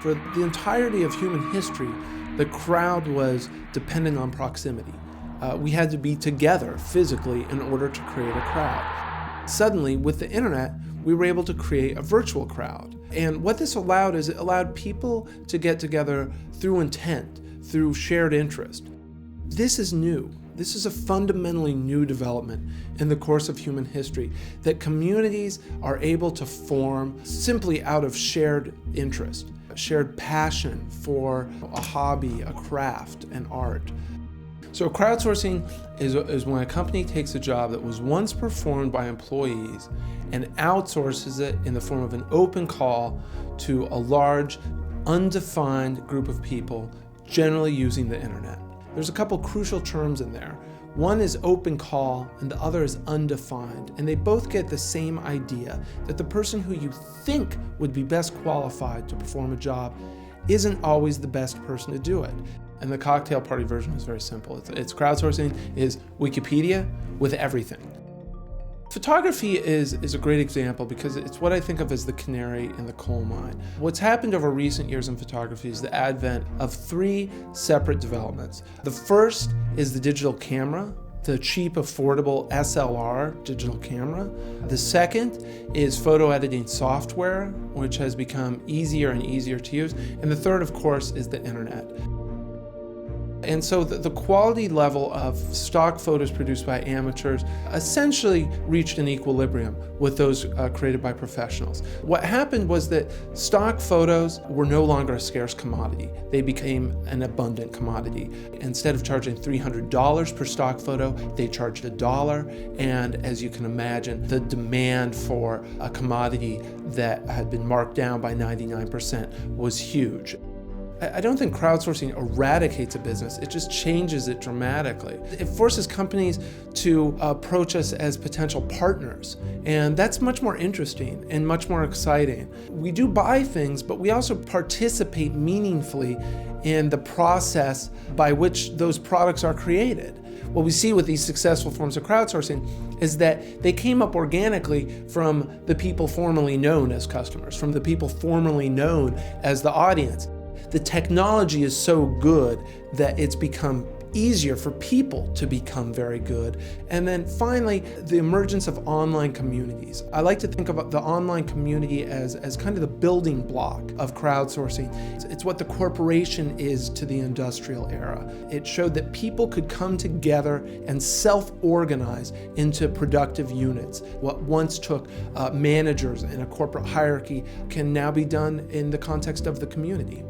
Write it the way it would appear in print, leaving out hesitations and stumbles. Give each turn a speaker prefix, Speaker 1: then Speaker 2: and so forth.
Speaker 1: For the entirety of human history, the crowd was depending on proximity. We had to be together physically in order to create a crowd. Suddenly, with the internet, we were able to create a virtual crowd. And what this allowed is it allowed people to get together through intent, through shared interest. This is new. This is a fundamentally new development in the course of human history, that communities are able to form simply out of shared interest, shared passion for a hobby, a craft, an art. So crowdsourcing is when a company takes a job that was once performed by employees and outsources it in the form of an open call to a large, undefined group of people, generally using the internet. There's a couple crucial terms in there. One is open call and the other is undefined, and they both get the same idea, that the person who you think would be best qualified to perform a job isn't always the best person to do it. And the cocktail party version is very simple. It's crowdsourcing is Wikipedia with everything. Photography is a great example because it's what I think of as the canary in the coal mine. What's happened over recent years in photography is the advent of three separate developments. The first is the digital camera, the cheap, affordable SLR digital camera. The second is photo editing software, which has become easier and easier to use. And the third, of course, is the internet. And so the quality level of stock photos produced by amateurs essentially reached an equilibrium with those created by professionals. What happened was that stock photos were no longer a scarce commodity. They became an abundant commodity. Instead of charging $300 per stock photo, they charged $1. And as you can imagine, the demand for a commodity that had been marked down by 99% was huge. I don't think crowdsourcing eradicates a business, it just changes it dramatically. It forces companies to approach us as potential partners, and that's much more interesting and much more exciting. We do buy things, but we also participate meaningfully in the process by which those products are created. What we see with these successful forms of crowdsourcing is that they came up organically from the people formerly known as customers, from the people formerly known as the audience. The technology is so good that it's become easier for people to become very good. And then finally, the emergence of online communities. I like to think about the online community as kind of the building block of crowdsourcing. It's what the corporation is to the industrial era. It showed that people could come together and self-organize into productive units. What once took managers in a corporate hierarchy can now be done in the context of the community.